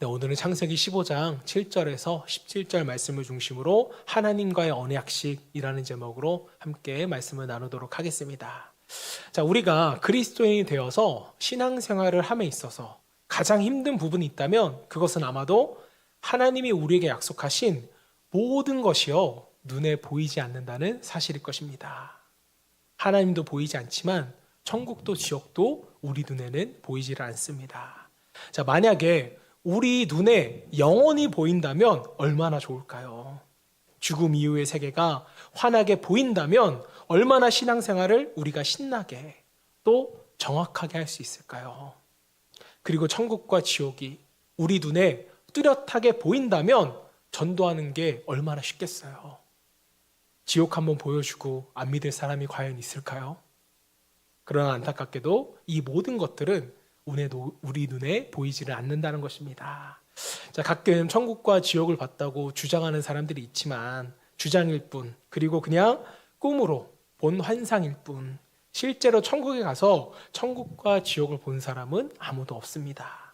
네, 오늘은 창세기 15장 7절에서 17절 말씀을 중심으로 하나님과의 언약식이라는 제목으로 함께 말씀을 나누도록 하겠습니다. 자, 우리가 그리스도인이 되어서 신앙생활을 함에 있어서 가장 힘든 부분이 있다면 그것은 아마도 하나님이 우리에게 약속하신 모든 것이요 눈에 보이지 않는다는 사실일 것입니다. 하나님도 보이지 않지만 천국도 지옥도 우리 눈에는 보이지를 않습니다. 자, 만약에 우리 눈에 영원히 보인다면 얼마나 좋을까요? 죽음 이후의 세계가 환하게 보인다면 얼마나 신앙생활을 우리가 신나게 또 정확하게 할 수 있을까요? 그리고 천국과 지옥이 우리 눈에 뚜렷하게 보인다면 전도하는 게 얼마나 쉽겠어요? 지옥 한번 보여주고 안 믿을 사람이 과연 있을까요? 그러나 안타깝게도 이 모든 것들은 우리 눈에 보이지를 않는다는 것입니다. 자, 가끔 천국과 지옥을 봤다고 주장하는 사람들이 있지만 주장일 뿐, 그리고 그냥 꿈으로 본 환상일 뿐, 실제로 천국에 가서 천국과 지옥을 본 사람은 아무도 없습니다.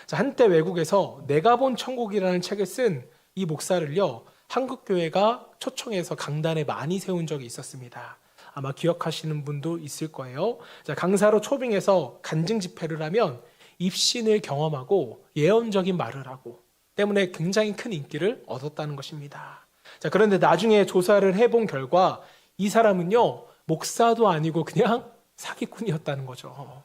자, 한때 외국에서 내가 본 천국이라는 책을 쓴 이 목사를요, 한국교회가 초청해서 강단에 많이 세운 적이 있었습니다. 아마 기억하시는 분도 있을 거예요. 자, 강사로 초빙해서 간증 집회를 하면 입신을 경험하고 예언적인 말을 하고 때문에 굉장히 큰 인기를 얻었다는 것입니다. 자, 그런데 나중에 조사를 해본 결과 이 사람은요, 목사도 아니고 그냥 사기꾼이었다는 거죠.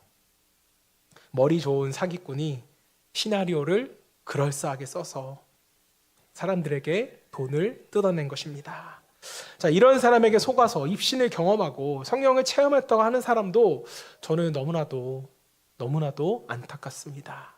머리 좋은 사기꾼이 시나리오를 그럴싸하게 써서 사람들에게 돈을 뜯어낸 것입니다. 자, 이런 사람에게 속아서 입신을 경험하고 성령을 체험했다고 하는 사람도 저는 너무나도 안타깝습니다.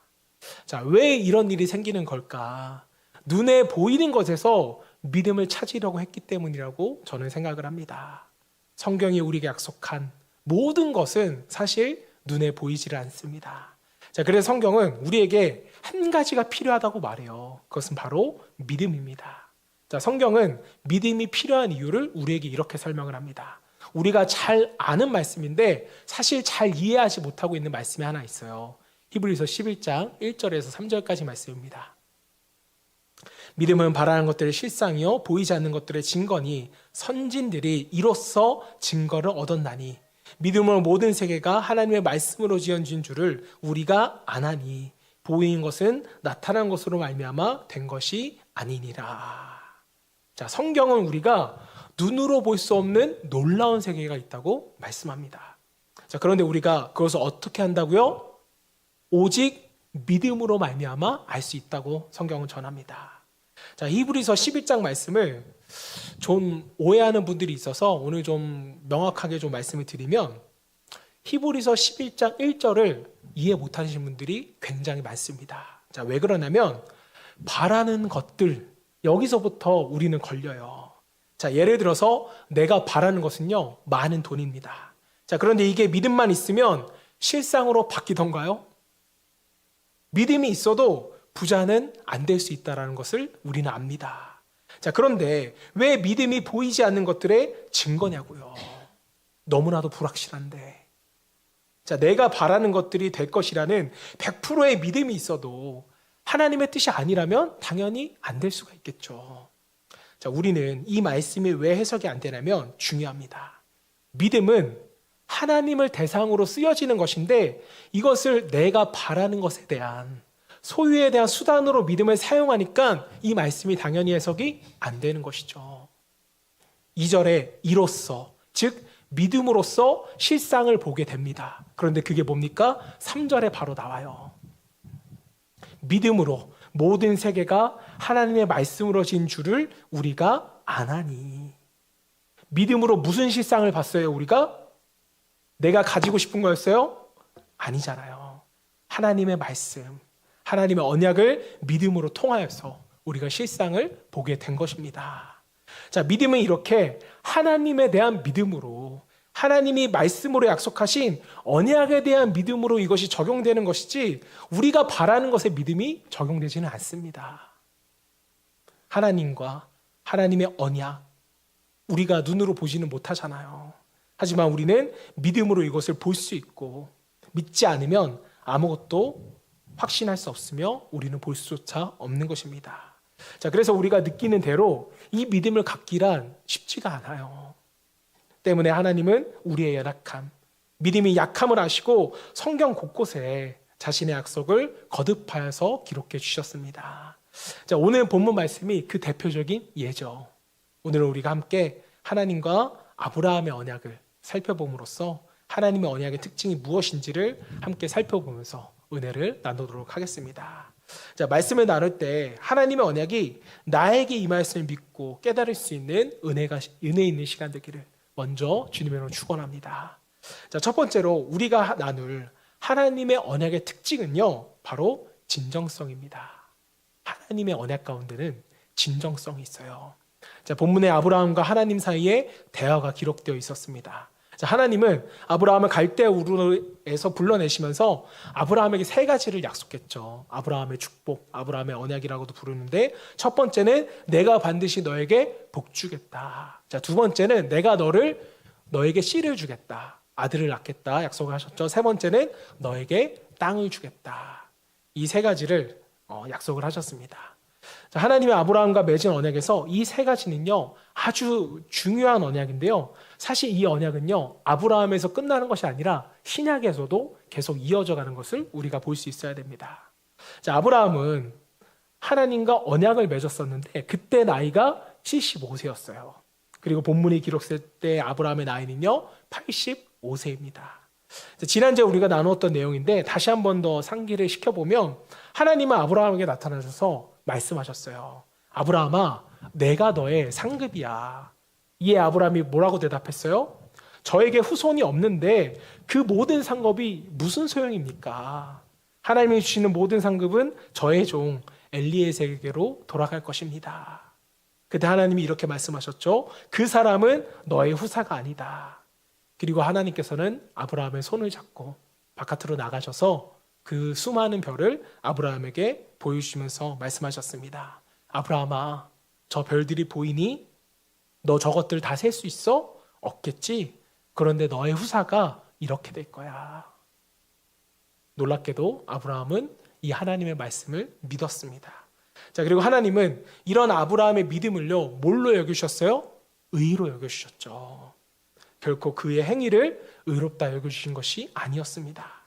자, 왜 이런 일이 생기는 걸까? 눈에 보이는 것에서 믿음을 찾으려고 했기 때문이라고 저는 생각을 합니다. 성경이 우리에게 약속한 모든 것은 사실 눈에 보이지를 않습니다. 자, 그래서 성경은 우리에게 한 가지가 필요하다고 말해요. 그것은 바로 믿음입니다. 자, 성경은 믿음이 필요한 이유를 우리에게 이렇게 설명을 합니다. 우리가 잘 아는 말씀인데 사실 잘 이해하지 못하고 있는 말씀이 하나 있어요. 히브리서 11장 1절에서 3절까지 말씀입니다. 믿음은 바라는 것들의 실상이요 보이지 않는 것들의 증거니 선진들이 이로써 증거를 얻었나니 믿음으로 모든 세계가 하나님의 말씀으로 지어진 줄을 우리가 아나니 보이는 것은 나타난 것으로 말미암아 된 것이 아니니라. 자, 성경은 우리가 눈으로 볼 수 없는 놀라운 세계가 있다고 말씀합니다. 자, 그런데 우리가 그것을 어떻게 한다고요? 오직 믿음으로 말미암아 알 수 있다고 성경은 전합니다. 자, 히브리서 11장 말씀을 좀 오해하는 분들이 있어서 오늘 좀 명확하게 좀 말씀을 드리면 히브리서 11장 1절을 이해 못하시는 분들이 굉장히 많습니다. 자, 왜 그러냐면 바라는 것들 여기서부터 우리는 걸려요. 자, 예를 들어서 내가 바라는 것은요, 많은 돈입니다. 자, 그런데 이게 믿음만 있으면 실상으로 바뀌던가요? 믿음이 있어도 부자는 안 될 수 있다는 것을 우리는 압니다. 자, 그런데 왜 믿음이 보이지 않는 것들의 증거냐고요? 너무나도 불확실한데. 자, 내가 바라는 것들이 될 것이라는 100%의 믿음이 있어도 하나님의 뜻이 아니라면 당연히 안 될 수가 있겠죠. 자, 우리는 이 말씀이 왜 해석이 안 되냐면 중요합니다. 믿음은 하나님을 대상으로 쓰여지는 것인데 이것을 내가 바라는 것에 대한 소유에 대한 수단으로 믿음을 사용하니까 이 말씀이 당연히 해석이 안 되는 것이죠. 2절에 이로써 즉 믿음으로써 실상을 보게 됩니다. 그런데 그게 뭡니까? 3절에 바로 나와요. 믿음으로 모든 세계가 하나님의 말씀으로 진 줄을 우리가 아나니. 믿음으로 무슨 실상을 봤어요, 우리가? 내가 가지고 싶은 거였어요? 아니잖아요. 하나님의 말씀, 하나님의 언약을 믿음으로 통하여서 우리가 실상을 보게 된 것입니다. 자, 믿음은 이렇게 하나님에 대한 믿음으로 하나님이 말씀으로 약속하신 언약에 대한 믿음으로 이것이 적용되는 것이지 우리가 바라는 것에 믿음이 적용되지는 않습니다. 하나님과 하나님의 언약, 우리가 눈으로 보지는 못하잖아요. 하지만 우리는 믿음으로 이것을 볼 수 있고 믿지 않으면 아무것도 확신할 수 없으며 우리는 볼 수조차 없는 것입니다. 자, 그래서 우리가 느끼는 대로 이 믿음을 갖기란 쉽지가 않아요. 때문에 하나님은 우리의 연약함, 믿음이 약함을 아시고 성경 곳곳에 자신의 약속을 거듭하여서 기록해 주셨습니다. 자, 오늘 본문 말씀이 그 대표적인 예죠. 오늘 우리가 함께 하나님과 아브라함의 언약을 살펴봄으로써 하나님의 언약의 특징이 무엇인지를 함께 살펴보면서 은혜를 나누도록 하겠습니다. 자, 말씀을 나눌 때 하나님의 언약이 나에게 임하였음을 믿고 깨달을 수 있는 은혜 있는 시간 되기를 먼저 주님으로 축원합니다. 자, 첫 번째로 우리가 나눌 하나님의 언약의 특징은요, 바로 진정성입니다. 하나님의 언약 가운데는 진정성이 있어요. 자, 본문에 아브라함과 하나님 사이에 대화가 기록되어 있었습니다. 자, 하나님은 아브라함을 갈대 우르에서 불러내시면서 아브라함에게 세 가지를 약속했죠. 아브라함의 축복, 아브라함의 언약이라고도 부르는데, 첫 번째는 내가 반드시 너에게 복 주겠다. 자, 두 번째는 내가 너에게 씨를 주겠다. 아들을 낳겠다 약속을 하셨죠. 세 번째는 너에게 땅을 주겠다. 이 세 가지를 약속을 하셨습니다. 자, 하나님의 아브라함과 맺은 언약에서 이 세 가지는요, 아주 중요한 언약인데요. 사실 이 언약은요, 아브라함에서 끝나는 것이 아니라 신약에서도 계속 이어져 가는 것을 우리가 볼 수 있어야 됩니다. 자, 아브라함은 하나님과 언약을 맺었었는데 그때 나이가 75세였어요. 그리고 본문이 기록될 때 아브라함의 나이는요, 85세입니다. 지난주에 우리가 나누었던 내용인데 다시 한 번 더 상기를 시켜보면 하나님은 아브라함에게 나타나셔서 말씀하셨어요. 아브라함아, 내가 너의 상급이야. 이에 아브라함이 뭐라고 대답했어요? 저에게 후손이 없는데 그 모든 상급이 무슨 소용입니까? 하나님이 주시는 모든 상급은 저의 종 엘리에셀에게로 돌아갈 것입니다. 그때 하나님이 이렇게 말씀하셨죠. 그 사람은 너의 후사가 아니다. 그리고 하나님께서는 아브라함의 손을 잡고 바깥으로 나가셔서 그 수많은 별을 아브라함에게 보여주시면서 말씀하셨습니다. 아브라함아, 저 별들이 보이니? 너 저것들 다 셀 수 있어? 없겠지? 그런데 너의 후사가 이렇게 될 거야. 놀랍게도 아브라함은 이 하나님의 말씀을 믿었습니다. 자, 그리고 하나님은 이런 아브라함의 믿음을요, 뭘로 여기셨어요? 의로 여겨주셨죠. 결코 그의 행위를 의롭다 여겨주신 것이 아니었습니다.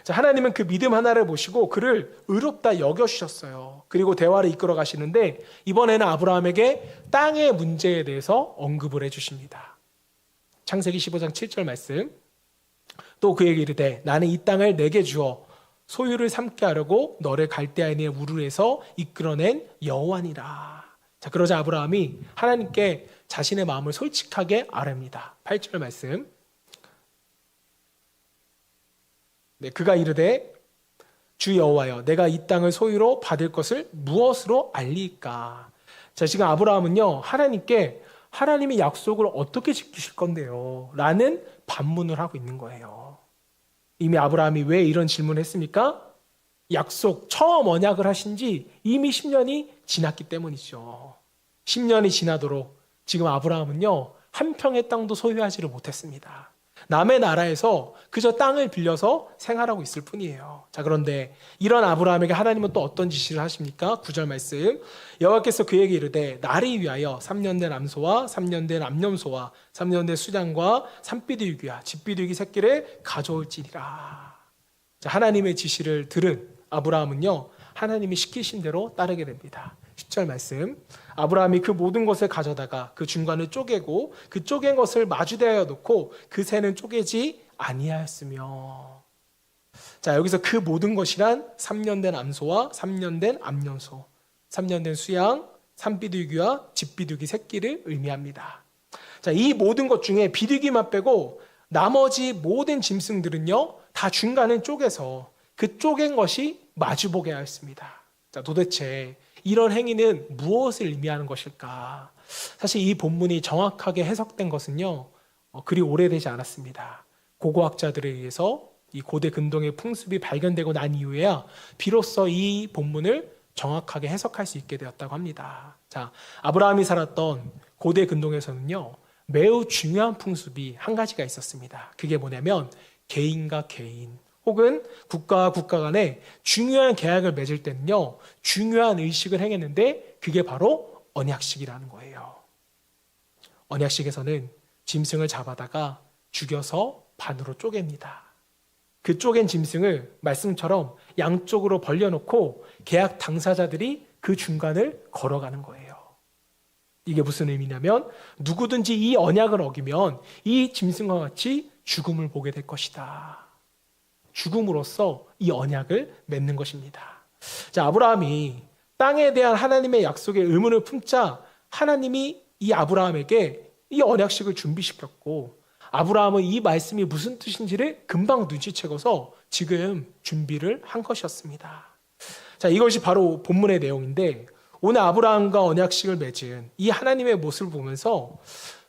자, 하나님은 그 믿음 하나를 보시고 그를 의롭다 여겨주셨어요. 그리고 대화를 이끌어 가시는데 이번에는 아브라함에게 땅의 문제에 대해서 언급을 해주십니다. 창세기 15장 7절 말씀. 또 그에게 이르되 나는 이 땅을 내게 주어 소유를 삼게 하려고 너를 갈대아인의 우르에서 이끌어낸 여호와니라. 자, 그러자 아브라함이 하나님께 자신의 마음을 솔직하게 아뢰입니다. 8절 말씀. 네, 그가 이르되 주 여호와여, 내가 이 땅을 소유로 받을 것을 무엇으로 알리까? 자, 지금 아브라함은요, 하나님께 하나님의 약속을 어떻게 지키실 건데요? 라는 반문을 하고 있는 거예요. 이미 아브라함이 왜 이런 질문을 했습니까? 약속, 처음 언약을 하신 지 이미 10년이 지났기 때문이죠. 10년이 지나도록 지금 아브라함은요, 한 평의 땅도 소유하지를 못했습니다. 남의 나라에서 그저 땅을 빌려서 생활하고 있을 뿐이에요. 자, 그런데 이런 아브라함에게 하나님은 또 어떤 지시를 하십니까? 9절 말씀. 여호와께서 그에게 이르되 나를 위하여 3년 된 암소와 3년 된 암염소와 3년 된 수장과 산비둘기와 집비둘기 새끼를 가져올지니라. 자, 하나님의 지시를 들은 아브라함은요, 하나님이 시키신 대로 따르게 됩니다. 10절 말씀. 아브라함이 그 모든 것을 가져다가 그 중간을 쪼개고 그 쪼갠 것을 마주대하여 놓고 그 새는 쪼개지 아니하였으며. 자, 여기서 그 모든 것이란 3년 된 암소와 3년 된 암염소, 3년 된 수양, 산비둘기와 집비둘기 새끼를 의미합니다. 자, 이 모든 것 중에 비둘기만 빼고 나머지 모든 짐승들은요, 다 중간을 쪼개서 그 쪼갠 것이 마주보게 하였습니다. 자, 도대체 이런 행위는 무엇을 의미하는 것일까? 사실 이 본문이 정확하게 해석된 것은요, 그리 오래되지 않았습니다. 고고학자들에 의해서 이 고대 근동의 풍습이 발견되고 난 이후에야 비로소 이 본문을 정확하게 해석할 수 있게 되었다고 합니다. 자, 아브라함이 살았던 고대 근동에서는요, 매우 중요한 풍습이 한 가지가 있었습니다. 그게 뭐냐면 개인과 개인 혹은 국가와 국가 간에 중요한 계약을 맺을 때는요, 중요한 의식을 행했는데 그게 바로 언약식이라는 거예요. 언약식에서는 짐승을 잡아다가 죽여서 반으로 쪼갭니다. 그 쪼갠 짐승을 말씀처럼 양쪽으로 벌려놓고 계약 당사자들이 그 중간을 걸어가는 거예요. 이게 무슨 의미냐면 누구든지 이 언약을 어기면 이 짐승과 같이 죽음을 보게 될 것이다. 죽음으로써 이 언약을 맺는 것입니다. 자, 아브라함이 땅에 대한 하나님의 약속에 의문을 품자 하나님이 이 아브라함에게 이 언약식을 준비시켰고, 아브라함은 이 말씀이 무슨 뜻인지를 금방 눈치채고서 지금 준비를 한 것이었습니다. 자, 이것이 바로 본문의 내용인데, 오늘 아브라함과 언약식을 맺은 이 하나님의 모습을 보면서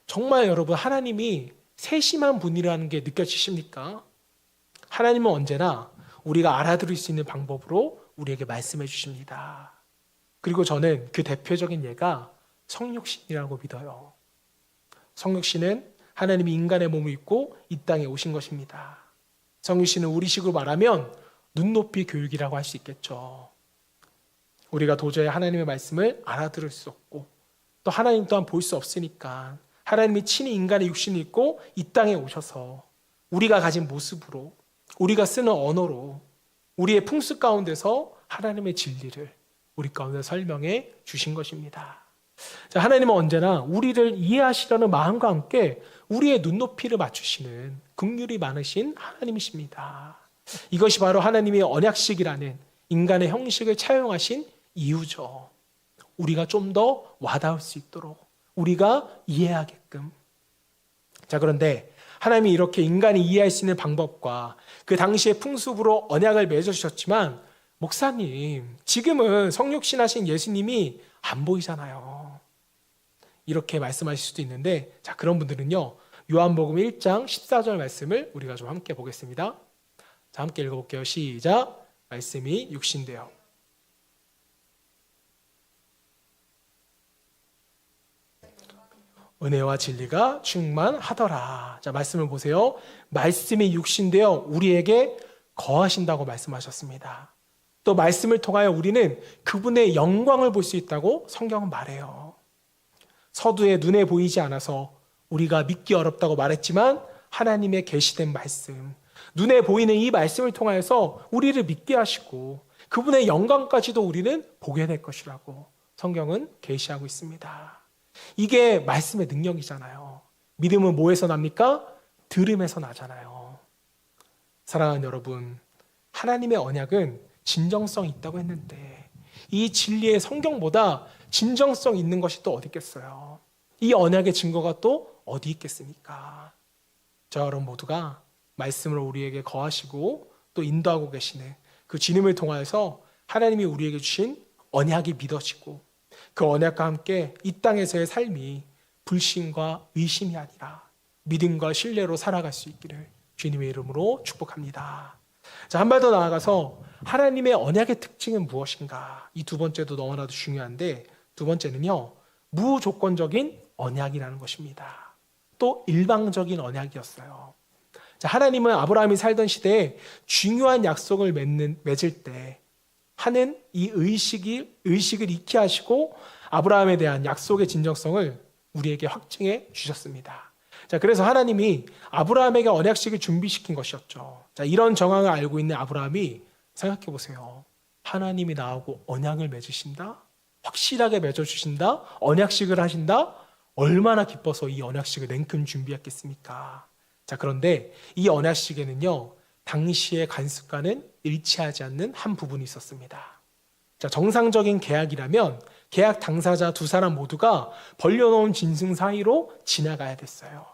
정말 여러분, 하나님이 세심한 분이라는 게 느껴지십니까? 하나님은 언제나 우리가 알아들을 수 있는 방법으로 우리에게 말씀해 주십니다. 그리고 저는 그 대표적인 예가 성육신이라고 믿어요. 성육신은 하나님이 인간의 몸을 입고 이 땅에 오신 것입니다. 성육신은 우리식으로 말하면 눈높이 교육이라고 할 수 있겠죠. 우리가 도저히 하나님의 말씀을 알아들을 수 없고 또 하나님 또한 볼 수 없으니까 하나님이 친히 인간의 육신을 입고 이 땅에 오셔서 우리가 가진 모습으로, 우리가 쓰는 언어로, 우리의 풍습 가운데서 하나님의 진리를 우리 가운데 설명해 주신 것입니다. 자, 하나님은 언제나 우리를 이해하시려는 마음과 함께 우리의 눈높이를 맞추시는 긍휼이 많으신 하나님이십니다. 이것이 바로 하나님의 언약식이라는 인간의 형식을 차용하신 이유죠. 우리가 좀 더 와닿을 수 있도록, 우리가 이해하게끔. 자, 그런데 하나님이 이렇게 인간이 이해할 수 있는 방법과 그 당시의 풍습으로 언약을 맺어주셨지만, 목사님, 지금은 성육신하신 예수님이 안 보이잖아요. 이렇게 말씀하실 수도 있는데, 자, 그런 분들은요, 요한복음 1장 14절 말씀을 우리가 좀 함께 보겠습니다. 자, 함께 읽어볼게요. 시작. 말씀이 육신되어 은혜와 진리가 충만하더라. 자, 말씀을 보세요. 말씀이 육신되어 우리에게 거하신다고 말씀하셨습니다. 또 말씀을 통하여 우리는 그분의 영광을 볼 수 있다고 성경은 말해요. 서두에 눈에 보이지 않아서 우리가 믿기 어렵다고 말했지만 하나님의 계시된 말씀, 눈에 보이는 이 말씀을 통하여서 우리를 믿게 하시고 그분의 영광까지도 우리는 보게 될 것이라고 성경은 계시하고 있습니다. 이게 말씀의 능력이잖아요. 믿음은 뭐에서 납니까? 들음에서 나잖아요. 사랑하는 여러분, 하나님의 언약은 진정성이 있다고 했는데 이 진리의 성경보다 진정성 있는 것이 또 어디 있겠어요? 이 언약의 증거가 또 어디 있겠습니까? 저 여러분 모두가 말씀으로 우리에게 거하시고 또 인도하고 계시는 그 주님을 통하여서 하나님이 우리에게 주신 언약이 믿어지고 그 언약과 함께 이 땅에서의 삶이 불신과 의심이 아니라 믿음과 신뢰로 살아갈 수 있기를 주님의 이름으로 축복합니다. 자, 한 발 더 나아가서 하나님의 언약의 특징은 무엇인가? 이 두 번째도 너무나도 중요한데, 두 번째는요, 무조건적인 언약이라는 것입니다. 또 일방적인 언약이었어요. 자, 하나님은 아브라함이 살던 시대에 중요한 약속을 맺을 때 하는 이 의식을 익히 하시고 아브라함에 대한 약속의 진정성을 우리에게 확증해 주셨습니다. 자, 그래서 하나님이 아브라함에게 언약식을 준비시킨 것이었죠. 자, 이런 정황을 알고 있는 아브라함이 생각해 보세요. 하나님이 나하고 언약을 맺으신다? 확실하게 맺어주신다? 언약식을 하신다? 얼마나 기뻐서 이 언약식을 냉큼 준비했겠습니까? 자, 그런데 이 언약식에는요, 당시의 관습과는 일치하지 않는 한 부분이 있었습니다. 자, 정상적인 계약이라면 계약 당사자 두 사람 모두가 벌려놓은 짐승 사이로 지나가야 됐어요.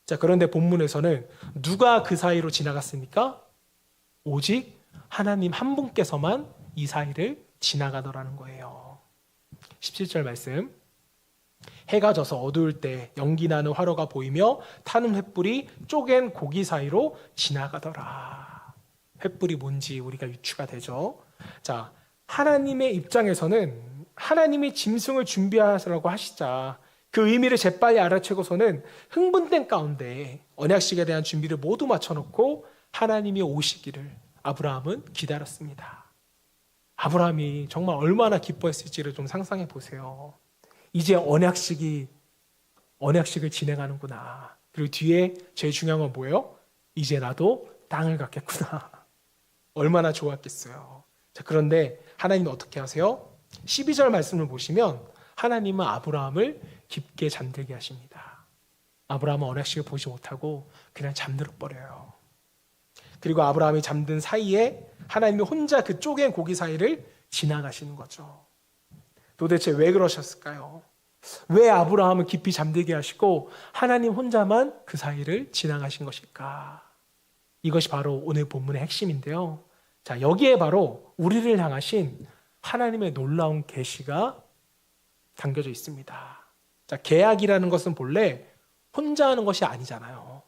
자, 그런데 본문에서는 누가 그 사이로 지나갔습니까? 오직 하나님 한 분께서만 이 사이를 지나가더라는 거예요. 17절 말씀. 해가 져서 어두울 때 연기 나는 화로가 보이며 타는 횃불이 쪼갠 고기 사이로 지나가더라. 횃불이 뭔지 우리가 유추가 되죠. 자, 하나님의 입장에서는 하나님이 짐승을 준비하라고 하시자 그 의미를 재빨리 알아채고서는 흥분된 가운데 언약식에 대한 준비를 모두 마쳐놓고 하나님이 오시기를 아브라함은 기다렸습니다. 아브라함이 정말 얼마나 기뻐했을지를 좀 상상해 보세요. 이제 언약식을 진행하는구나. 그리고 뒤에 제일 중요한 건 뭐예요? 이제 나도 땅을 갖겠구나. 얼마나 좋았겠어요. 자, 그런데 하나님은 어떻게 하세요? 12절 말씀을 보시면 하나님은 아브라함을 깊게 잠들게 하십니다. 아브라함은 언약식을 보지 못하고 그냥 잠들어 버려요. 그리고 아브라함이 잠든 사이에 하나님이 혼자 그 쪼갠 고기 사이를 지나가시는 거죠. 도대체 왜 그러셨을까요? 왜 아브라함을 깊이 잠들게 하시고 하나님 혼자만 그 사이를 지나가신 것일까? 이것이 바로 오늘 본문의 핵심인데요. 자, 여기에 바로 우리를 향하신 하나님의 놀라운 계시가 담겨져 있습니다. 자, 계약이라는 것은 본래 혼자 하는 것이 아니잖아요.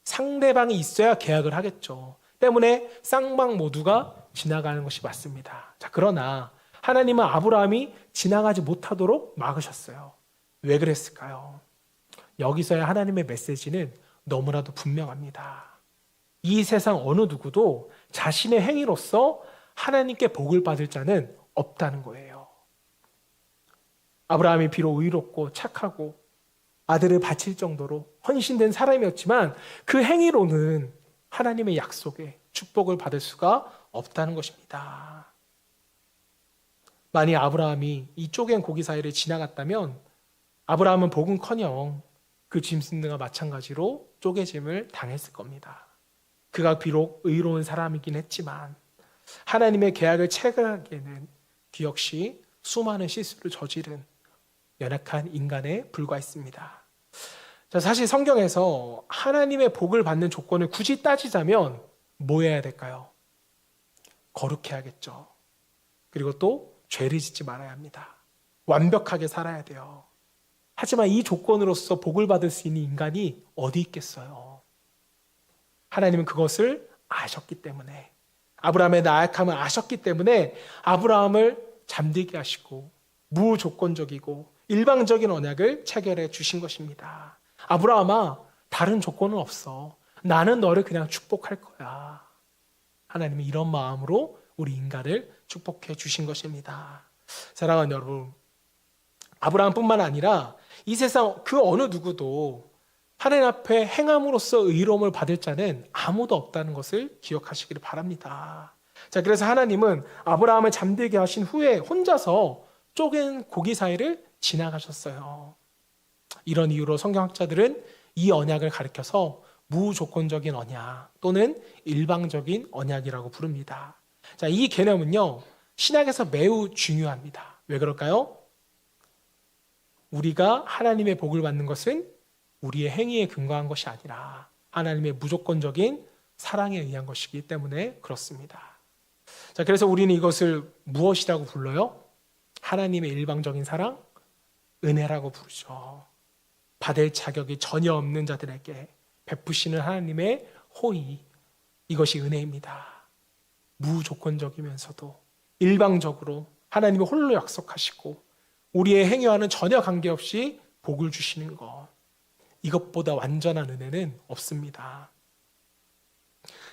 상대방이 있어야 계약을 하겠죠. 때문에 쌍방 모두가 지나가는 것이 맞습니다. 자, 그러나 하나님은 아브라함이 지나가지 못하도록 막으셨어요. 왜 그랬을까요? 여기서의 하나님의 메시지는 너무나도 분명합니다. 이 세상 어느 누구도 자신의 행위로서 하나님께 복을 받을 자는 없다는 거예요. 아브라함이 비록 의롭고 착하고 아들을 바칠 정도로 헌신된 사람이었지만 그 행위로는 하나님의 약속에 축복을 받을 수가 없다는 것입니다. 만약 아브라함이 이 쪼갠 고기 사이를 지나갔다면 아브라함은 복은커녕 그 짐승들과 마찬가지로 쪼개짐을 당했을 겁니다. 그가 비록 의로운 사람이긴 했지만 하나님의 계약을 체결하기에는 그 역시 수많은 실수를 저지른 연약한 인간에 불과했습니다. 자, 사실 성경에서 하나님의 복을 받는 조건을 굳이 따지자면 뭐 해야 될까요? 거룩해야겠죠. 그리고 또 죄를 짓지 말아야 합니다. 완벽하게 살아야 돼요. 하지만 이 조건으로서 복을 받을 수 있는 인간이 어디 있겠어요? 하나님은 그것을 아셨기 때문에, 아브라함의 나약함을 아셨기 때문에 아브라함을 잠들게 하시고 무조건적이고 일방적인 언약을 체결해 주신 것입니다. 아브라함아, 다른 조건은 없어. 나는 너를 그냥 축복할 거야. 하나님은 이런 마음으로 우리 인간을 축복해 주신 것입니다. 사랑하는 여러분, 아브라함뿐만 아니라 이 세상 그 어느 누구도 하나님 앞에 행함으로써 의로움을 받을 자는 아무도 없다는 것을 기억하시기를 바랍니다. 자, 그래서 하나님은 아브라함을 잠들게 하신 후에 혼자서 쪼갠 고기 사이를 지나가셨어요. 이런 이유로 성경학자들은 이 언약을 가리켜서 무조건적인 언약 또는 일방적인 언약이라고 부릅니다. 자, 이 개념은요, 신약에서 매우 중요합니다. 왜 그럴까요? 우리가 하나님의 복을 받는 것은 우리의 행위에 근거한 것이 아니라 하나님의 무조건적인 사랑에 의한 것이기 때문에 그렇습니다. 자, 그래서 우리는 이것을 무엇이라고 불러요? 하나님의 일방적인 사랑, 은혜라고 부르죠. 받을 자격이 전혀 없는 자들에게 베푸시는 하나님의 호의, 이것이 은혜입니다. 무조건적이면서도 일방적으로 하나님이 홀로 약속하시고 우리의 행위와는 전혀 관계없이 복을 주시는 것, 이것보다 완전한 은혜는 없습니다.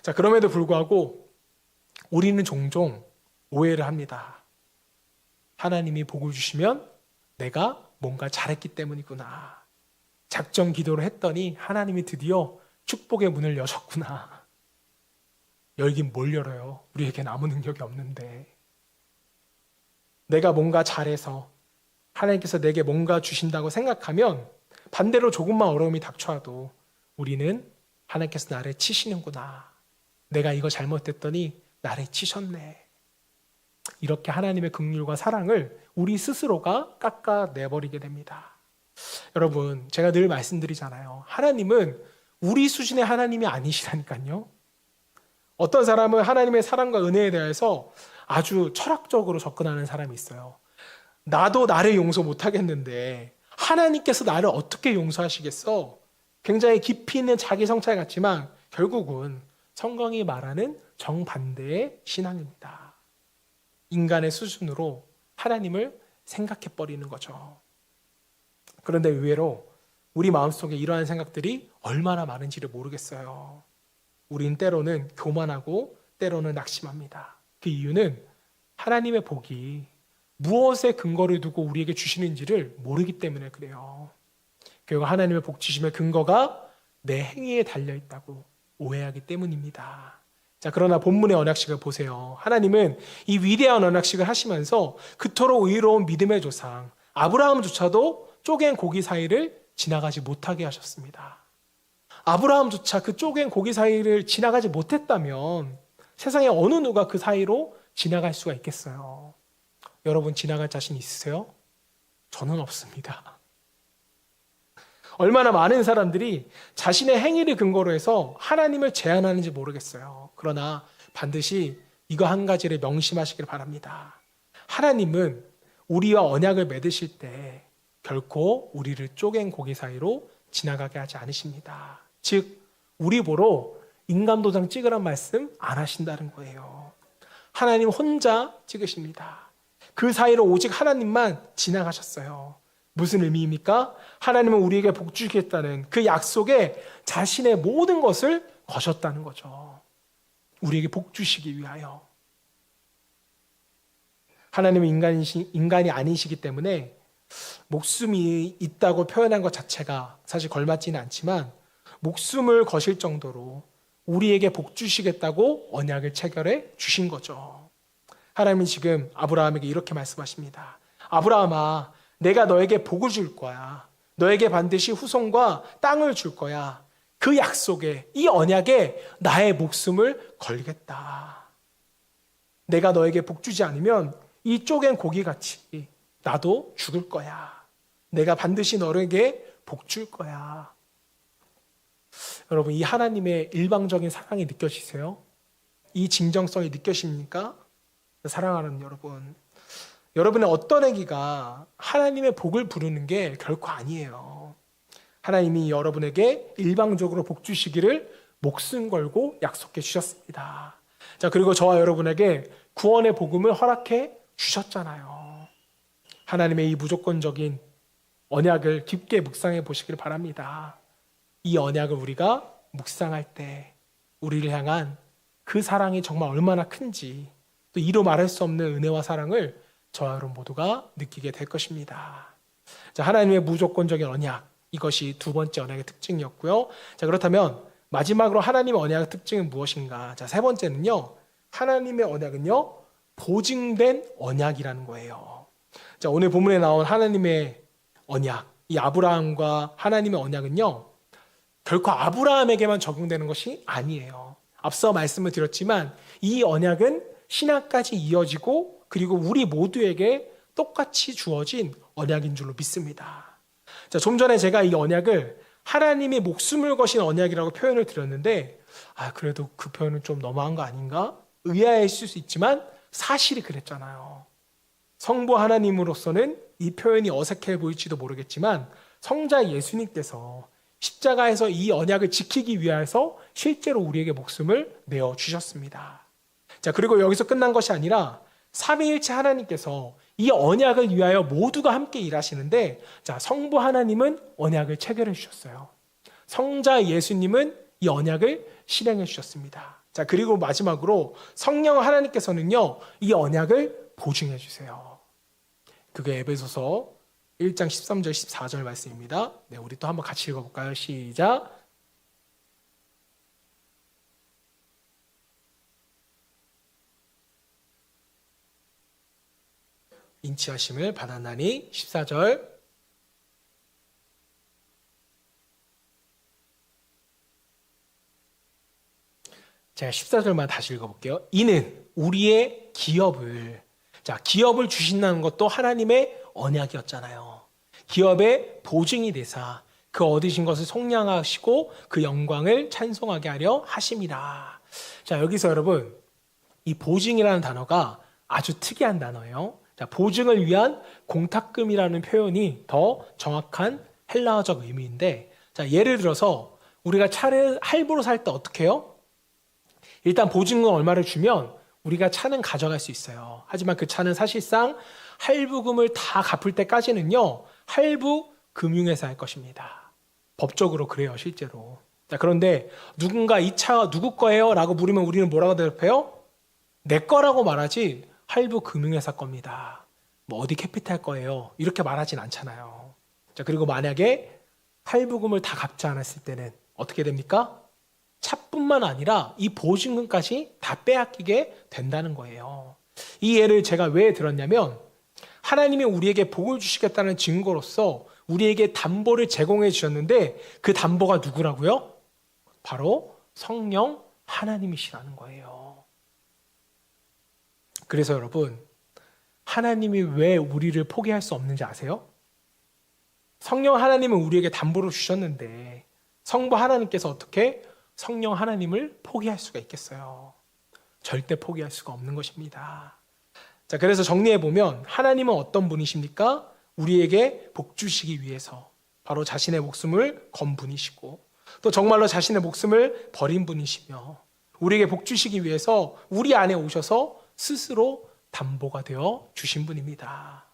자, 그럼에도 불구하고 우리는 종종 오해를 합니다. 하나님이 복을 주시면 내가 뭔가 잘했기 때문이구나. 작정 기도를 했더니 하나님이 드디어 축복의 문을 여셨구나. 열긴 뭘 열어요? 우리에겐 아무 능력이 없는데. 내가 뭔가 잘해서 하나님께서 내게 뭔가 주신다고 생각하면 반대로 조금만 어려움이 닥쳐와도 우리는 하나님께서 나를 치시는구나. 내가 이거 잘못했더니 나를 치셨네. 이렇게 하나님의 긍휼과 사랑을 우리 스스로가 깎아내버리게 됩니다. 여러분, 제가 늘 말씀드리잖아요. 하나님은 우리 수준의 하나님이 아니시라니까요. 어떤 사람은 하나님의 사랑과 은혜에 대해서 아주 철학적으로 접근하는 사람이 있어요. 나도 나를 용서 못하겠는데 하나님께서 나를 어떻게 용서하시겠어? 굉장히 깊이 있는 자기 성찰 같지만 결국은 성경이 말하는 정반대의 신앙입니다. 인간의 수준으로 하나님을 생각해버리는 거죠. 그런데 의외로 우리 마음속에 이러한 생각들이 얼마나 많은지를 모르겠어요. 우린 때로는 교만하고 때로는 낙심합니다. 그 이유는 하나님의 복이 무엇에 근거를 두고 우리에게 주시는지를 모르기 때문에 그래요. 결국 하나님의 복 주심의 근거가 내 행위에 달려있다고 오해하기 때문입니다. 자, 그러나 본문의 언약식을 보세요. 하나님은 이 위대한 언약식을 하시면서 그토록 의로운 믿음의 조상 아브라함조차도 쪼갠 고기 사이를 지나가지 못하게 하셨습니다. 아브라함조차 그 쪼갠 고기 사이를 지나가지 못했다면 세상에 어느 누가 그 사이로 지나갈 수가 있겠어요? 여러분 지나갈 자신 있으세요? 저는 없습니다. 얼마나 많은 사람들이 자신의 행위를 근거로 해서 하나님을 제한하는지 모르겠어요. 그러나 반드시 이거 한 가지를 명심하시길 바랍니다. 하나님은 우리와 언약을 맺으실 때 결코 우리를 쪼갠 고기 사이로 지나가게 하지 않으십니다. 즉 우리 보러 인간 도장 찍으란 말씀 안 하신다는 거예요. 하나님 혼자 찍으십니다. 그 사이로 오직 하나님만 지나가셨어요. 무슨 의미입니까? 하나님은 우리에게 복 주시겠다는 그 약속에 자신의 모든 것을 거셨다는 거죠. 우리에게 복 주시기 위하여. 하나님은 인간이 아니시기 때문에 목숨이 있다고 표현한 것 자체가 사실 걸맞지는 않지만 목숨을 거실 정도로 우리에게 복 주시겠다고 언약을 체결해 주신 거죠. 하나님은 지금 아브라함에게 이렇게 말씀하십니다. 아브라함아, 내가 너에게 복을 줄 거야. 너에게 반드시 후손과 땅을 줄 거야. 그 약속에, 이 언약에 나의 목숨을 걸겠다. 내가 너에게 복 주지 않으면 이 쪼갠 고기같이 나도 죽을 거야. 내가 반드시 너에게 복 줄 거야. 여러분, 이 하나님의 일방적인 사랑이 느껴지세요? 이 진정성이 느껴집니까? 사랑하는 여러분, 여러분의 어떤 행위가 하나님의 복을 부르는 게 결코 아니에요. 하나님이 여러분에게 일방적으로 복 주시기를 목숨 걸고 약속해 주셨습니다. 자, 그리고 저와 여러분에게 구원의 복음을 허락해 주셨잖아요. 하나님의 이 무조건적인 언약을 깊게 묵상해 보시길 바랍니다. 이 언약을 우리가 묵상할 때 우리를 향한 그 사랑이 정말 얼마나 큰지, 또 이루 말할 수 없는 은혜와 사랑을 저와 여러분 모두가 느끼게 될 것입니다. 자, 하나님의 무조건적인 언약, 이것이 두 번째 언약의 특징이었고요. 자, 그렇다면 마지막으로 하나님의 언약의 특징은 무엇인가? 자, 세 번째는요, 하나님의 언약은요, 보증된 언약이라는 거예요. 자, 오늘 본문에 나온 하나님의 언약, 이 아브라함과 하나님의 언약은요, 결코 아브라함에게만 적용되는 것이 아니에요. 앞서 말씀을 드렸지만 이 언약은 신약까지 이어지고 그리고 우리 모두에게 똑같이 주어진 언약인 줄로 믿습니다. 자, 좀 전에 제가 이 언약을 하나님이 목숨을 거신 언약이라고 표현을 드렸는데, 그래도 그 표현은 좀 너무한 거 아닌가? 의아했을 수 있지만 사실이 그랬잖아요. 성부 하나님으로서는 이 표현이 어색해 보일지도 모르겠지만 성자 예수님께서 십자가에서 이 언약을 지키기 위해서 실제로 우리에게 목숨을 내어 주셨습니다. 자, 그리고 여기서 끝난 것이 아니라 삼위일체 하나님께서 이 언약을 위하여 모두가 함께 일하시는데, 자, 성부 하나님은 언약을 체결해 주셨어요. 성자 예수님은 이 언약을 실행해 주셨습니다. 자, 그리고 마지막으로 성령 하나님께서는요, 이 언약을 보증해 주세요. 그게 에베소서 1장 13절 14절 말씀입니다. 네, 우리 또 한번 같이 읽어볼까요? 시작. 인치하심을 받았나니 14절. 제가 14절만 다시 읽어볼게요. 이는 우리의 기업을, 자, 기업을 주신다는 것도 하나님의 언약이었잖아요. 기업의 보증이 되사 그 얻으신 것을 속량하시고 그 영광을 찬송하게 하려 하심이라. 자, 여기서 여러분, 이 보증이라는 단어가 아주 특이한 단어예요. 자, 보증을 위한 공탁금이라는 표현이 더 정확한 헬라어적 의미인데, 자, 예를 들어서 우리가 차를 할부로 살 때 어떻게 해요? 일단 보증금 얼마를 주면 우리가 차는 가져갈 수 있어요. 하지만 그 차는 사실상 할부금을 다 갚을 때까지는요, 할부 금융회사 할 것입니다. 법적으로 그래요, 실제로. 자, 그런데 누군가 이 차 누구 거예요? 라고 물으면 우리는 뭐라고 대답해요? 내 거라고 말하지 할부 금융회사 겁니다. 뭐 어디 캐피탈 거예요. 이렇게 말하진 않잖아요. 자, 그리고 만약에 할부금을 다 갚지 않았을 때는 어떻게 됩니까? 차뿐만 아니라 이 보증금까지 다 빼앗기게 된다는 거예요. 이 예를 제가 왜 들었냐면 하나님이 우리에게 복을 주시겠다는 증거로서 우리에게 담보를 제공해 주셨는데 그 담보가 누구라고요? 바로 성령 하나님이시라는 거예요. 그래서 여러분, 하나님이 왜 우리를 포기할 수 없는지 아세요? 성령 하나님은 우리에게 담보를 주셨는데 성부 하나님께서 어떻게 성령 하나님을 포기할 수가 있겠어요? 절대 포기할 수가 없는 것입니다. 자, 그래서 정리해보면 하나님은 어떤 분이십니까? 우리에게 복 주시기 위해서 바로 자신의 목숨을 건 분이시고 또 정말로 자신의 목숨을 버린 분이시며 우리에게 복 주시기 위해서 우리 안에 오셔서 스스로 담보가 되어 주신 분입니다.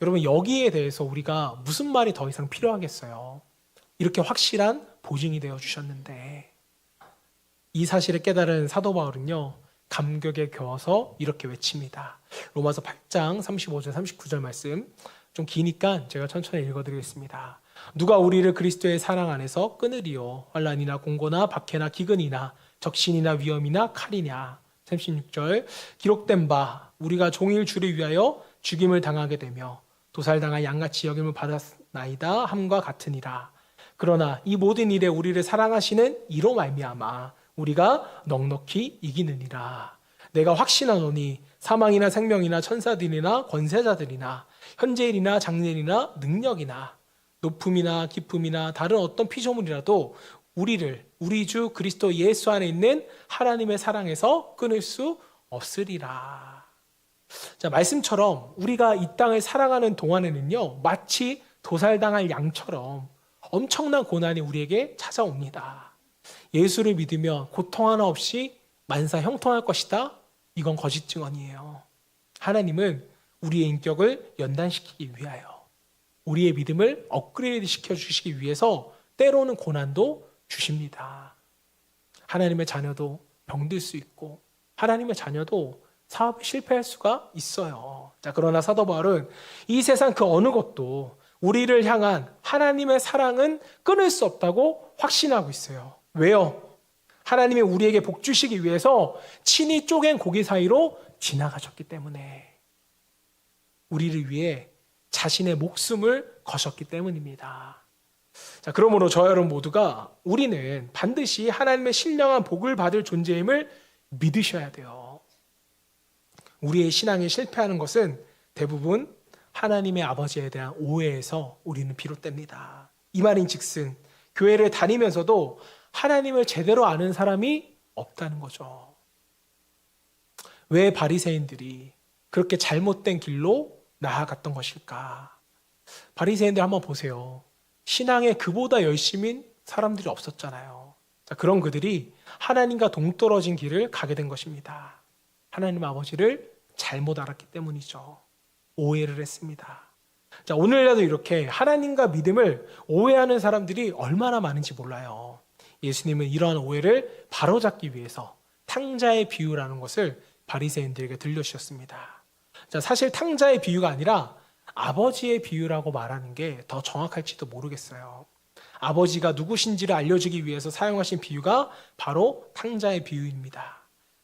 여러분, 여기에 대해서 우리가 무슨 말이 더 이상 필요하겠어요? 이렇게 확실한 보증이 되어 주셨는데 이 사실을 깨달은 사도 바울은요 감격에 겨워서 이렇게 외칩니다. 로마서 8장 35절 39절 말씀 좀 기니까 제가 천천히 읽어드리겠습니다. 누가 우리를 그리스도의 사랑 안에서 끊으리요? 환난이나 공고나 박해나 기근이나 적신이나 위험이나 칼이냐? 36절 기록된 바 우리가 종일 주를 위하여 죽임을 당하게 되며 도살당한 양같이 여김을 받았나이다 함과 같으니라. 그러나 이 모든 일에 우리를 사랑하시는 이로 말미암아 우리가 넉넉히 이기느니라. 내가 확신하노니 사망이나 생명이나 천사들이나 권세자들이나 현재일이나 장래일이나 능력이나 높음이나 깊음이나 다른 어떤 피조물이라도 우리를 우리 주 그리스도 예수 안에 있는 하나님의 사랑에서 끊을 수 없으리라. 자, 말씀처럼 우리가 이 땅을 살아가는 동안에는요 마치 도살당할 양처럼 엄청난 고난이 우리에게 찾아옵니다. 예수를 믿으면 고통 하나 없이 만사 형통할 것이다? 이건 거짓 증언이에요. 하나님은 우리의 인격을 연단시키기 위하여 우리의 믿음을 업그레이드 시켜주시기 위해서 때로는 고난도 주십니다. 하나님의 자녀도 병들 수 있고 하나님의 자녀도 사업에 실패할 수가 있어요. 자, 그러나 사도 바울은 이 세상 그 어느 것도 우리를 향한 하나님의 사랑은 끊을 수 없다고 확신하고 있어요. 왜요? 하나님이 우리에게 복 주시기 위해서 친히 쪼갠 고기 사이로 지나가셨기 때문에 우리를 위해 자신의 목숨을 거셨기 때문입니다. 자, 그러므로 저 여러분 모두가 우리는 반드시 하나님의 신령한 복을 받을 존재임을 믿으셔야 돼요. 우리의 신앙이 실패하는 것은 대부분 하나님의 아버지에 대한 오해에서 우리는 비롯됩니다. 이 말인즉슨 교회를 다니면서도 하나님을 제대로 아는 사람이 없다는 거죠. 왜 바리새인들이 그렇게 잘못된 길로 나아갔던 것일까? 바리새인들 한번 보세요. 신앙에 그보다 열심인 사람들이 없었잖아요. 자, 그런 그들이 하나님과 동떨어진 길을 가게 된 것입니다. 하나님 아버지를 잘못 알았기 때문이죠. 오해를 했습니다. 자, 오늘날도 이렇게 하나님과 믿음을 오해하는 사람들이 얼마나 많은지 몰라요. 예수님은 이러한 오해를 바로잡기 위해서 탕자의 비유라는 것을 바리새인들에게 들려주셨습니다. 자, 사실 탕자의 비유가 아니라 아버지의 비유라고 말하는 게 더 정확할지도 모르겠어요. 아버지가 누구신지를 알려주기 위해서 사용하신 비유가 바로 탕자의 비유입니다.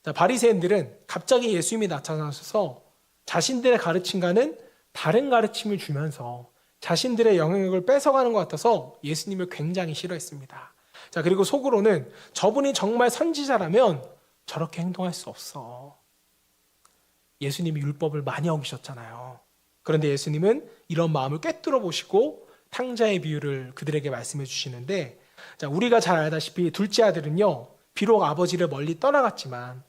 자, 바리새인들은 갑자기 예수님이 나타나셔서 자신들의 가르침과는 다른 가르침을 주면서 자신들의 영향력을 뺏어가는 것 같아서 예수님을 굉장히 싫어했습니다. 자, 그리고 속으로는 저분이 정말 선지자라면 저렇게 행동할 수 없어. 예수님이 율법을 많이 어기셨잖아요. 그런데 예수님은 이런 마음을 꿰뚫어 보시고 탕자의 비유를 그들에게 말씀해 주시는데, 자, 우리가 잘 알다시피 둘째 아들은요 비록 아버지를 멀리 떠나갔지만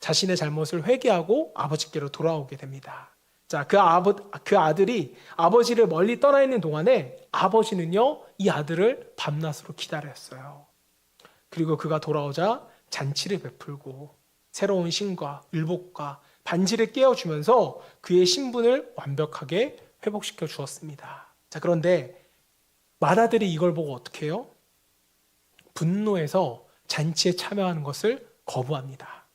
자신의 잘못을 회개하고 아버지께로 돌아오게 됩니다. 자, 그 아들이 아버지를 멀리 떠나 있는 동안에 아버지는요 이 아들을 밤낮으로 기다렸어요. 그리고 그가 돌아오자 잔치를 베풀고 새로운 신과 율법과 반지를 깨워주면서 그의 신분을 완벽하게 회복시켜 주었습니다. 자, 그런데 맏아들이 이걸 보고 어떻게 해요? 분노해서 잔치에 참여하는 것을 거부합니다.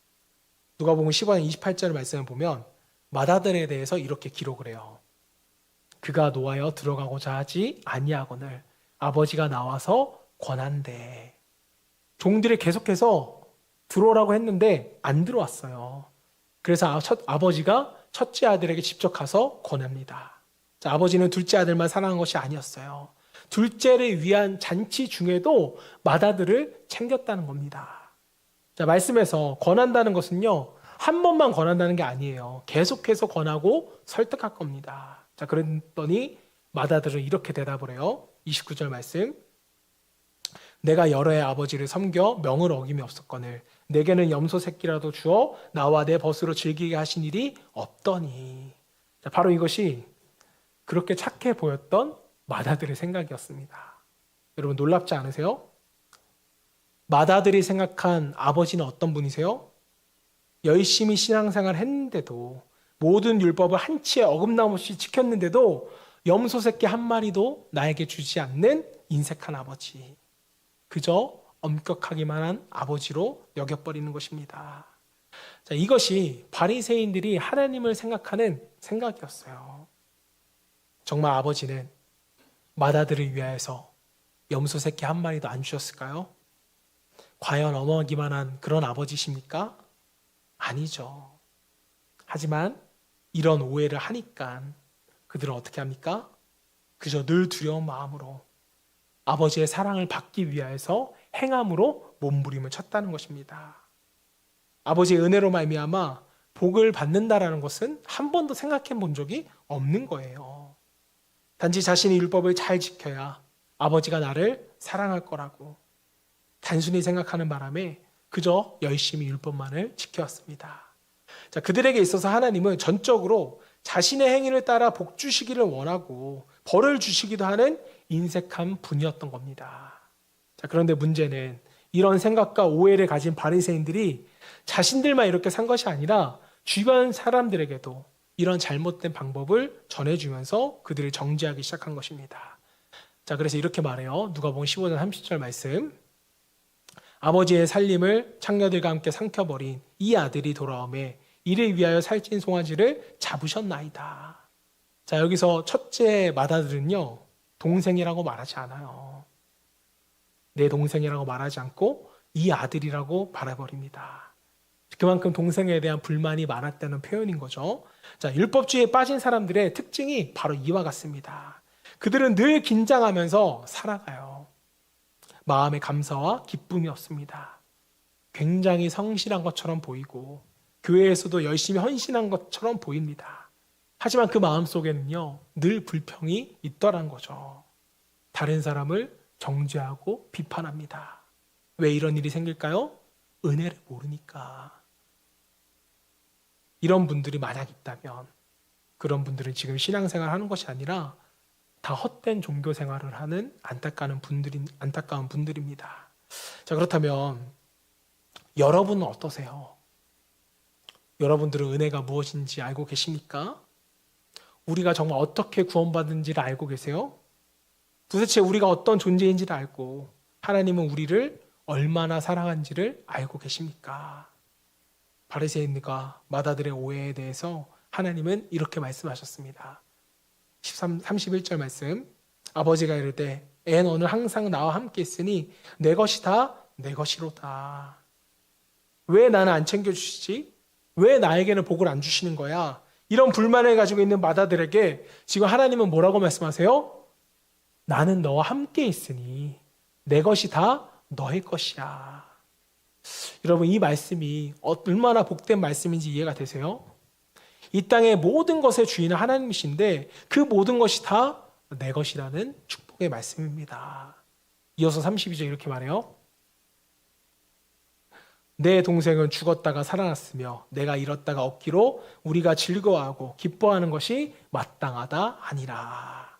누가복음 15장 28절 말씀을 보면 맏아들에 대해서 이렇게 기록을 해요. 그가 노하여 들어가고자 하지 아니하거늘 아버지가 나와서 권한대. 종들이 계속해서 들어오라고 했는데 안 들어왔어요. 그래서 아버지가 첫째 아들에게 직접 가서 권합니다. 자, 아버지는 둘째 아들만 사랑한 것이 아니었어요. 둘째를 위한 잔치 중에도 맏아들을 챙겼다는 겁니다. 자, 말씀에서 권한다는 것은요, 한 번만 권한다는 게 아니에요. 계속해서 권하고 설득할 겁니다. 자, 그랬더니 맏아들은 이렇게 대답을 해요. 29절 말씀. 내가 여러 해 아버지를 섬겨 명을 어김이 없었거늘 내게는 염소 새끼라도 주어 나와 내 벗으로 즐기게 하신 일이 없더니. 자, 바로 이것이 그렇게 착해 보였던 맏아들의 생각이었습니다. 여러분 놀랍지 않으세요? 맏아들이 생각한 아버지는 어떤 분이세요? 열심히 신앙생활 했는데도 모든 율법을 한치의 어긋남 없이 지켰는데도 염소 새끼 한 마리도 나에게 주지 않는 인색한 아버지. 그저 엄격하기만 한 아버지로 여겨버리는 것입니다. 자, 이것이 바리새인들이 하나님을 생각하는 생각이었어요. 정말 아버지는 맏아들을 위하여서 염소 새끼 한 마리도 안 주셨을까요? 과연 어머니만한 그런 아버지십니까? 아니죠. 하지만 이런 오해를 하니까 그들은 어떻게 합니까? 그저 늘 두려운 마음으로 아버지의 사랑을 받기 위하여서 행함으로 몸부림을 쳤다는 것입니다. 아버지의 은혜로 말미암아 복을 받는다라는 것은 한 번도 생각해 본 적이 없는 거예요. 단지 자신의 율법을 잘 지켜야 아버지가 나를 사랑할 거라고 단순히 생각하는 바람에 그저 열심히 율법만을 지켜왔습니다. 자, 그들에게 있어서 하나님은 전적으로 자신의 행위를 따라 복 주시기를 원하고 벌을 주시기도 하는 인색한 분이었던 겁니다. 자, 그런데 문제는 이런 생각과 오해를 가진 바리새인들이 자신들만 이렇게 산 것이 아니라 주변 사람들에게도 이런 잘못된 방법을 전해주면서 그들을 정죄하기 시작한 것입니다. 자, 그래서 이렇게 말해요. 누가복음 15장 30절 말씀. 아버지의 살림을 창녀들과 함께 삼켜버린 이 아들이 돌아오매 이를 위하여 살찐 송아지를 잡으셨나이다. 자, 여기서 첫째 맏아들은요, 동생이라고 말하지 않아요. 내 동생이라고 말하지 않고 이 아들이라고 말해버립니다. 그만큼 동생에 대한 불만이 많았다는 표현인 거죠. 자, 율법주의에 빠진 사람들의 특징이 바로 이와 같습니다. 그들은 늘 긴장하면서 살아가요. 마음의 감사와 기쁨이 없습니다. 굉장히 성실한 것처럼 보이고 교회에서도 열심히 헌신한 것처럼 보입니다. 하지만 그 마음속에는요, 늘 불평이 있더란 거죠. 다른 사람을 정죄하고 비판합니다. 왜 이런 일이 생길까요? 은혜를 모르니까. 이런 분들이 만약 있다면 그런 분들은 지금 신앙생활을 하는 것이 아니라 다 헛된 종교 생활을 하는 안타까운 분들입니다. 자, 그렇다면 여러분은 어떠세요? 여러분들은 은혜가 무엇인지 알고 계십니까? 우리가 정말 어떻게 구원받은지를 알고 계세요? 도대체 우리가 어떤 존재인지를 알고 하나님은 우리를 얼마나 사랑한지를 알고 계십니까? 바리새인과 맏아들의 오해에 대해서 하나님은 이렇게 말씀하셨습니다. 31절 말씀. 아버지가 이르되 애 너는 항상 나와 함께 있으니 내 것이 다 내 것이로다. 왜 나는 안 챙겨주시지? 왜 나에게는 복을 안 주시는 거야? 이런 불만을 가지고 있는 맏아들에게 지금 하나님은 뭐라고 말씀하세요? 나는 너와 함께 있으니 내 것이 다 너의 것이야. 여러분, 이 말씀이 얼마나 복된 말씀인지 이해가 되세요? 이 땅의 모든 것의 주인은 하나님이신데 그 모든 것이 다 내 것이라는 축복의 말씀입니다. 이어서 32절 이렇게 말해요. 내 동생은 죽었다가 살아났으며 내가 잃었다가 얻기로 우리가 즐거워하고 기뻐하는 것이 마땅하다 하니라.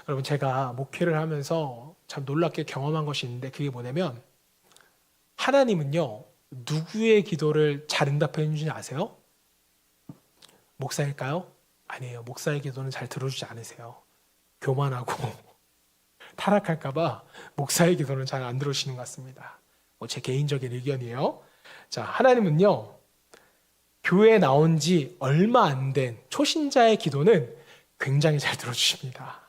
여러분, 제가 목회를 하면서 참 놀랍게 경험한 것이 있는데 그게 뭐냐면 하나님은요, 누구의 기도를 잘 응답해 주는지 아세요? 목사일까요? 아니에요. 목사의 기도는 잘 들어주지 않으세요. 교만하고 타락할까봐 목사의 기도는 잘 안 들어주시는 것 같습니다. 제 개인적인 의견이에요. 자, 하나님은요, 교회에 나온 지 얼마 안 된 초신자의 기도는 굉장히 잘 들어주십니다.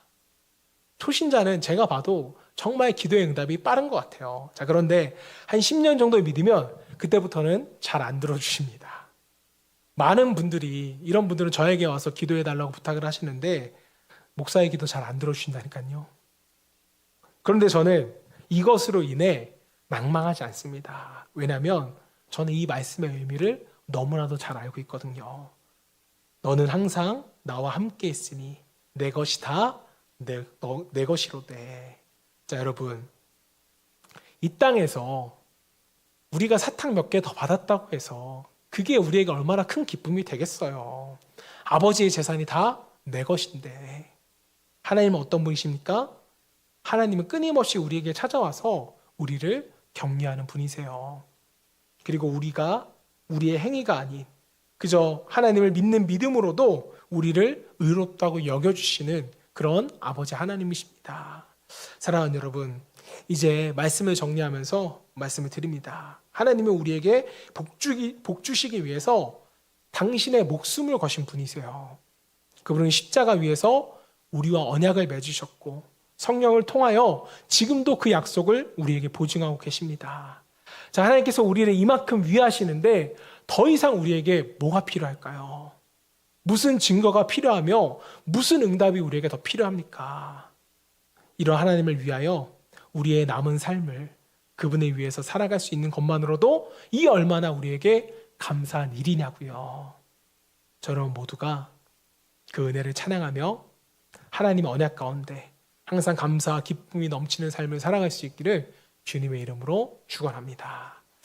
초신자는 제가 봐도 정말 기도의 응답이 빠른 것 같아요. 자, 그런데 한 10년 정도 믿으면 그때부터는 잘 안 들어주십니다. 많은 분들이, 이런 분들은 저에게 와서 기도해 달라고 부탁을 하시는데 목사의 기도 잘 안 들어주신다니까요. 그런데 저는 이것으로 인해 낭망하지 않습니다. 왜냐하면 저는 이 말씀의 의미를 너무나도 잘 알고 있거든요. 너는 항상 나와 함께 있으니 내 것이 다 내 것이로되. 자, 여러분, 이 땅에서 우리가 사탕 몇 개 더 받았다고 해서 그게 우리에게 얼마나 큰 기쁨이 되겠어요. 아버지의 재산이 다 내 것인데. 하나님은 어떤 분이십니까? 하나님은 끊임없이 우리에게 찾아와서 우리를 격려하는 분이세요. 그리고 우리가 우리의 행위가 아닌 그저 하나님을 믿는 믿음으로도 우리를 의롭다고 여겨주시는 그런 아버지 하나님이십니다. 사랑하는 여러분, 이제 말씀을 정리하면서 말씀을 드립니다. 하나님은 우리에게 복 주시기 위해서 당신의 목숨을 거신 분이세요. 그분은 십자가 위에서 우리와 언약을 맺으셨고 성령을 통하여 지금도 그 약속을 우리에게 보증하고 계십니다. 자, 하나님께서 우리를 이만큼 위하시는데 더 이상 우리에게 뭐가 필요할까요? 무슨 증거가 필요하며 무슨 응답이 우리에게 더 필요합니까? 이런 하나님을 위하여 우리의 남은 삶을 그분을 위해서 살아갈 수 있는 것만으로도 이 얼마나 우리에게 감사한 일이냐고요. 저런 모두가 그 은혜를 찬양하며 하나님의 언약 가운데 항상 감사와 기쁨이 넘치는 삶을 살아갈 수 있기를 주님의 이름으로 축원합니다.